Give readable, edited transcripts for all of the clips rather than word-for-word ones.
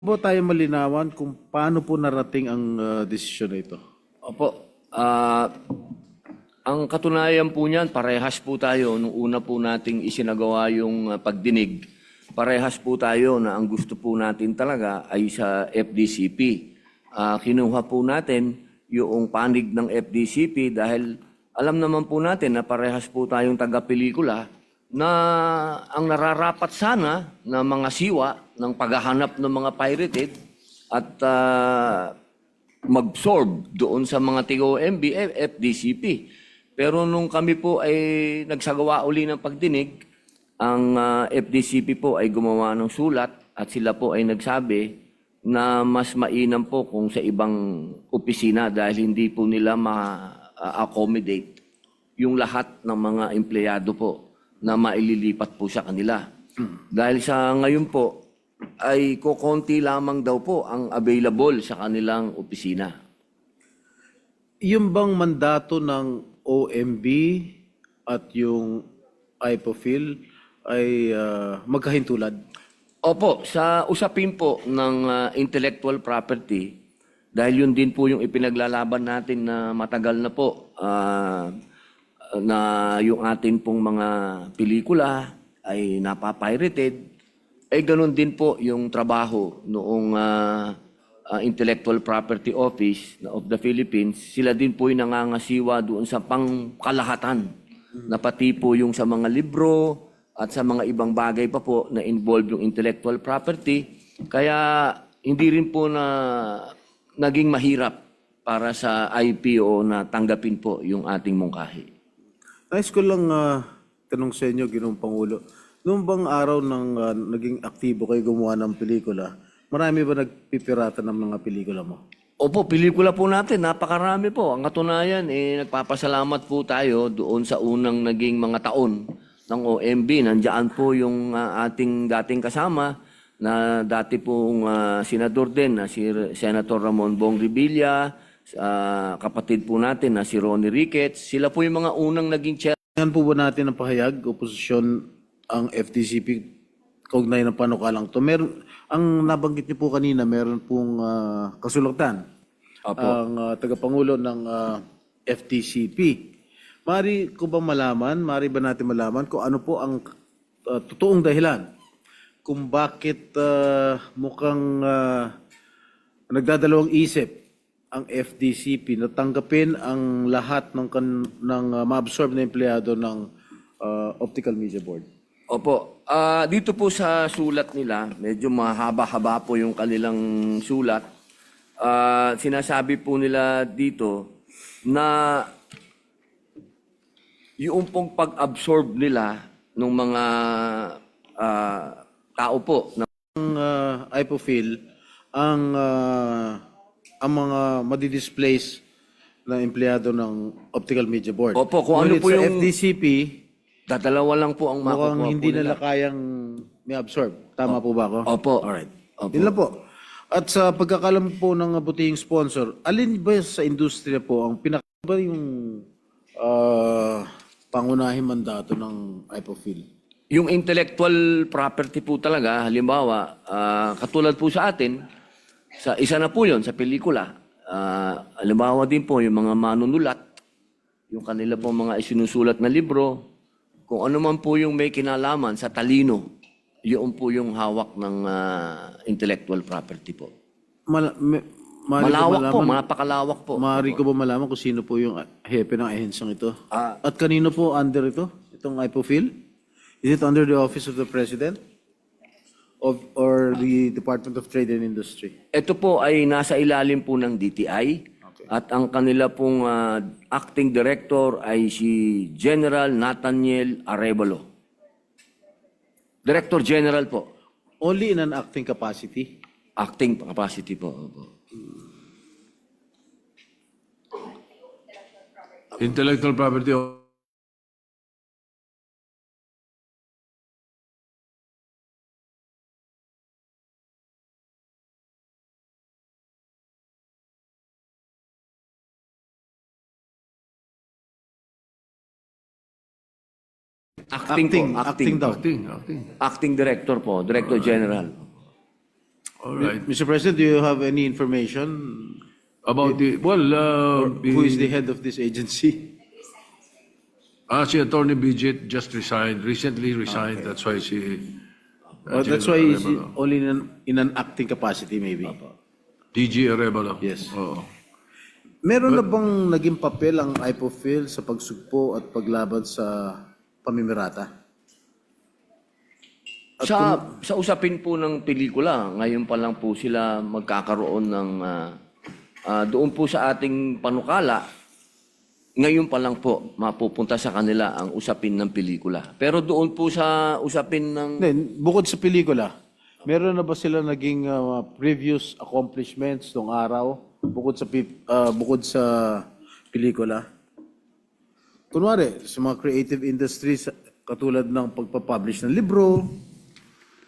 Po tayo malinawan kung paano po narating ang desisyon na ito? Opo. Ang katunayan po niyan, parehas po tayo. Nung una po nating isinagawa yung pagdinig, parehas po tayo na ang gusto po natin talaga ay sa FDCP. Kinuha po natin yung panig ng FDCP dahil alam naman po natin na parehas po tayong taga-pelikula na ang nararapat sana na mga siwa ng paghahanap ng mga pirated at mag-absorb doon sa mga TOMB, FDCP. Pero nung kami po ay nagsagawa uli ng pagdinig, ang FDCP po ay gumawa ng sulat at sila po ay nagsabi na mas mainam po kung sa ibang opisina dahil hindi po nila ma-accommodate yung lahat ng mga empleyado po na maililipat po sa kanila. Dahil sa ngayon po, ay kukonti lamang daw po ang available sa kanilang opisina. Yung bang mandato ng OMB at yung IPOFIL ay magkahintulad? Opo, sa usapin po ng intellectual property, dahil yun din po yung ipinaglalaban natin na matagal na po, na yung atin pong mga pelikula ay napapirated, ay ganun din po yung trabaho noong Intellectual Property Office of the Philippines. Sila din po yung nangangasiwa doon sa pangkalahatan na pati po yung sa mga libro at sa mga ibang bagay pa po na involved yung intellectual property. Kaya hindi rin po na naging mahirap para sa IPO na tanggapin po yung ating mungkahi. Nais ko lang tanong sa inyo, Ginoong Pangulo. Noong bang araw ng naging aktibo kayo gumawa ng pelikula, marami ba nagpipirata ng mga pelikula mo? Opo, pelikula po natin, napakarami po. Ang katunayan, nagpapasalamat po tayo doon sa unang naging mga taon ng OMB. Nandiyan po yung ating dating kasama na dati pong senador din na si Senator Ramon Bong Revilla, kapatid po natin na si Ronnie Ricketts. Sila po yung mga unang naging chair. Yan po ba natin ang pahayag, oposisyon ang FDCP, kaugnay ng panukalang to? Ang nabanggit niyo po kanina, meron pong kasulatan. Opo. Ang tagapangulo ng FDCP. Mari ko ba malaman, mari ba natin malaman kung ano po ang totoong dahilan kung bakit mukhang nagdadalawang isip ang FDCP na tanggapin ang lahat ng ma-absorb na empleyado ng Optical Media Board? Opo. Dito po sa sulat nila, medyo mahaba-haba po yung kanilang sulat. Sinasabi po nila dito na yung pong pag-absorb nila ng mga tao po. Ang IPOFIL, ang mga madi-displace na empleyado ng Optical Media Board. Opo, kung ano Ngunit po sa yung FDCP, dadalawa lang po ang makukuha mukhang po hindi nila. nila kayang may absorb. Tama po ba ako? Opo. Alright. Opo. Yun lang po. At sa pagkakalam po ng butihing sponsor, alin ba sa industriya po ang ba yung pangunahing mandato ng IPOFIL? Yung intellectual property po talaga, halimbawa, katulad po sa atin, sa isa na po yun, sa pelikula. Halimbawa din po yung mga manunulat, yung kanila po mga isinusulat na libro, kung ano man po yung may kinalaman sa talino, yun po yung hawak ng intellectual property po. Malawak po, napakalawak po. Maaari ko ba malaman kung sino po yung hepe ng ahensyang ito? At kanino po under ito? Itong IPOFIL? Is it under the Office of the President? Or the Department of Trade and Industry? Ito po ay nasa ilalim po ng DTI. Okay. At ang kanila pong acting director ay si General Nathaniel Arevalo. Director General po. Only in an acting capacity? Acting capacity po. Intellectual property. Acting Acting daw. Acting. Acting director po. Director General. All right. Mr. President, do you have any information? About the, Who is the head of this agency? Si Attorney Bridget just resigned, recently resigned, that's why she... That's why he's only in an acting capacity, maybe. DG Arevalo. Yes. Oo. Meron na bang naging papel ang IPOFIL sa pagsugpo at paglaban sa pamimirata? Sa usapin po ng pelikula, ngayon pa lang po sila magkakaroon ng doon po sa ating panukala, ngayon pa lang po mapupunta sa kanila ang usapin ng pelikula. Pero doon po sa usapin ng... Then, bukod sa pelikula, meron na ba sila naging previous accomplishments nung araw bukod sa pelikula? Kunwari, sa mga creative industries, katulad ng pagpapublish ng libro,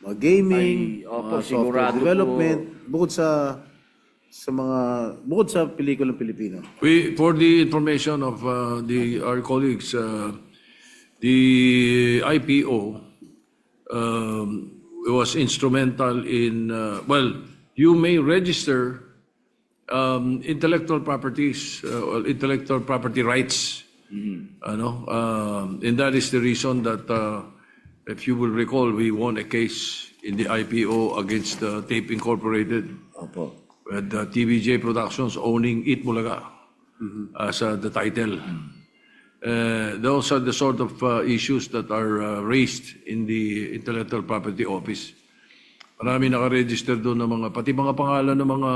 mga gaming, opo, mga software sigurado development, bukod sa pelikulang Pilipino. For the information of our colleagues, the IPO was instrumental in, you may register intellectual properties, intellectual property rights. And that is the reason that, if you will recall, we won a case in the IPO against Tape Incorporated. Opo. With TVJ Productions owning Eat Bulaga as the title. Those are the sort of issues that are raised in the Intellectual Property Office. Marami nakaregister doon ng pati mga pangalan ng mga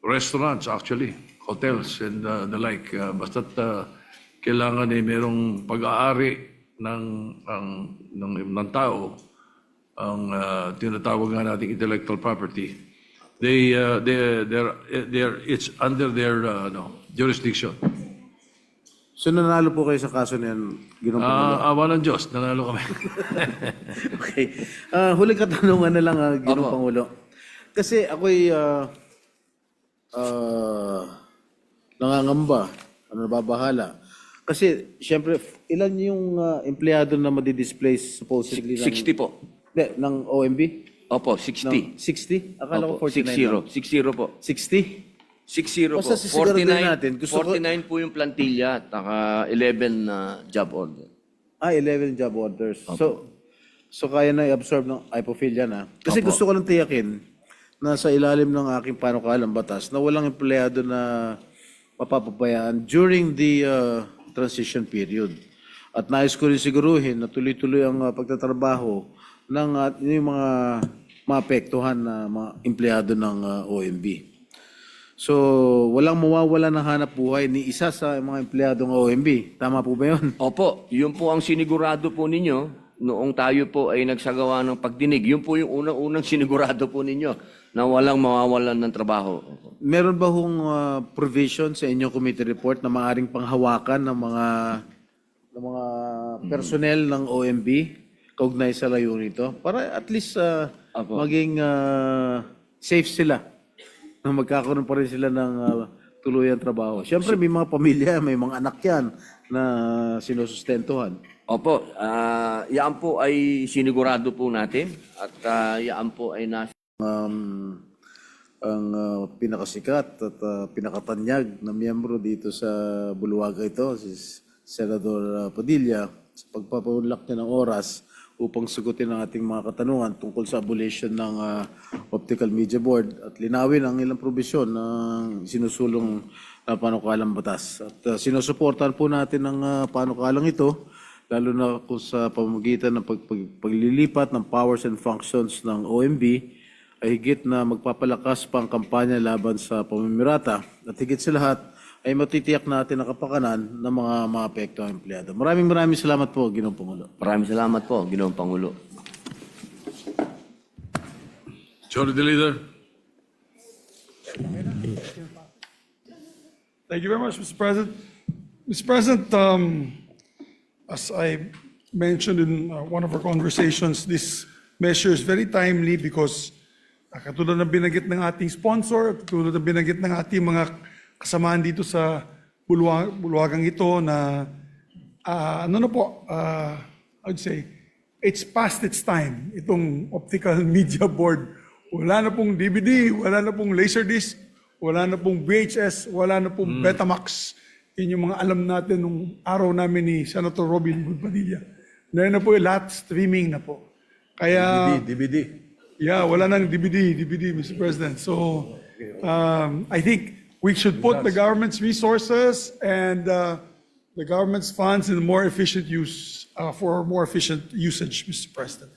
restaurants actually, hotels and the like. Basta't kailangan merong pag-aari ng tao, ang tinatawag nga nating intellectual property. It's under their jurisdiction. So nanalo po kayo sa kaso na yan, Ginoong Pangulo? Awa ng Diyos, nanalo kami. Okay. Huling katanungan na lang, Ginoong Opo. Pangulo. Kasi ako'y nangangamba, nababahala. Kasi, siyempre, ilan yung empleyado na madi-displace supposedly 60 po. ng OMB? Opo, 60. 60? Akala ko Opo, 49 lang. 60 po. 60? 60 po. Basta sisiguraduhin 49, natin. Gusto ko- 49 po yung plantilla at 11 na job order. 11 job orders. So kaya na i-absorb ng IPOFIL yan, ha? Kasi Opo. gusto ko lang tiyakin na sa ilalim ng aking panukalang batas na walang empleyado na mapapabayaan during the transition period. At nais ko rin siguruhin na tuloy-tuloy ang pagtatrabaho ng yung mga maapektuhan na mga empleyado ng OMB. So, walang mawawala ng hanap buhay ni isa sa mga empleyado ng OMB. Tama po ba yun? Opo, yun po ang sinigurado po ninyo noong tayo po ay nagsagawa ng pagdinig. Yun po yung unang-unang sinigurado po ninyo na walang mawawalan ng trabaho. Meron ba hong provision sa inyong committee report na maaaring panghawakan ng mga personnel ng OMB kaugnay sa layunin nito? Para at least Apo. maging safe sila na magkakaroon pa rin sila ng tuluyang trabaho. Siyempre, may mga pamilya, may mga anak yan na sinusustentuhan. Opo, yan po ay sinigurado po natin at yan po ay nasa Ang pinakasikat at pinakatanyag na miyembro dito sa Buluwaga ito, si Senador Padilla, sa pagpapaunlak niya ng oras upang sagutin ang ating mga katanungan tungkol sa abolition ng Optical Media Board at linawin ang ilang probisyon ng sinusulong na panukalang batas. At sinusuportahan po natin ang panukalang ito, lalo na kung sa pamamagitan ng paglilipat ng powers and functions ng OMB ay higit na magpapalakas pa ang kampanya laban sa pamimirata at higit sa lahat ay matitiyak natin ang kapakanan ng mga maapektuhang empleyado. Maraming salamat po, Ginoong Pangulo. Maraming salamat po, Ginoong Pangulo. Majority Leader. Thank you very much, Mr. President. Mr. President, as I mentioned in one of our conversations, this measure is very timely because katulad ng binanggit ng ating sponsor, katulad ng binanggit ng ating mga kasamaan dito sa bulwagang ito na, I would say, it's past its time, itong Optical Media Board Wala na pong DVD, wala na pong Laserdisc, wala na pong VHS, wala na pong Betamax. Yun yung mga alam natin nung araw namin ni Senator Robin Hood Padilla. Ngayon na po, lahat streaming na po. Kaya, DVD. yeah, wala nang DVD, Mr. President. So, I think we should put the government's resources and the government's funds in more efficient use, for more efficient usage, Mr. President.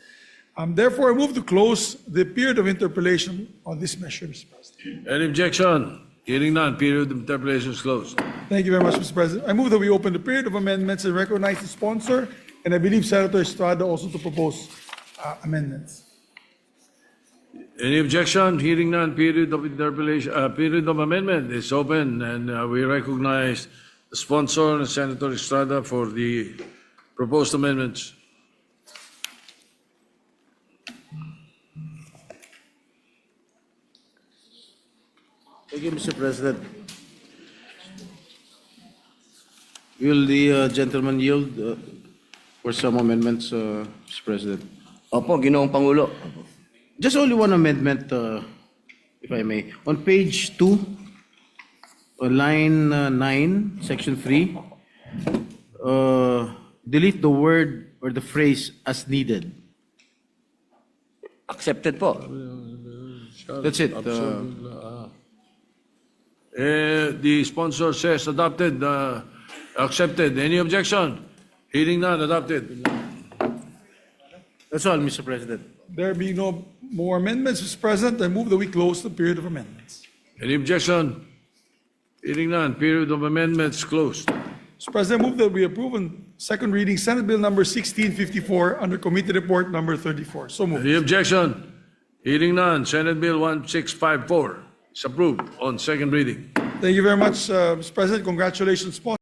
Therefore, I move to close the period of interpellation on this measure, Mr. President. Any objection? Hearing none, period of interpellation is closed. Thank you very much, Mr. President. I move that we open the period of amendments and recognize the sponsor, and I believe Senator Estrada also to propose amendments. Any objection? Hearing none, period of interpellation, period of amendment is open, and we recognize the sponsor, Senator Estrada, for the proposed amendments. Thank you, Mr. President. Will the gentleman yield for some amendments, Mr. President? Opo, Ginoong Pangulo. Just only one amendment, if I may. On page 2, on line 9, section 3, delete the word or the phrase "as needed." Accepted po. That's it. The sponsor says adopted, accepted. Any objection? Hearing none, adopted. That's all, Mr. President. There being no more amendments, Mr. President, I move that we close the period of amendments. Any objection? Hearing none, period of amendments closed. Mr. President, I move that we approve on second reading Senate Bill number 1654 under Committee Report number 34. So moved. Any objection? Hearing none, Senate Bill 1654 is approved on second reading. Thank you very much, Mr. President. Congratulations, sponsor.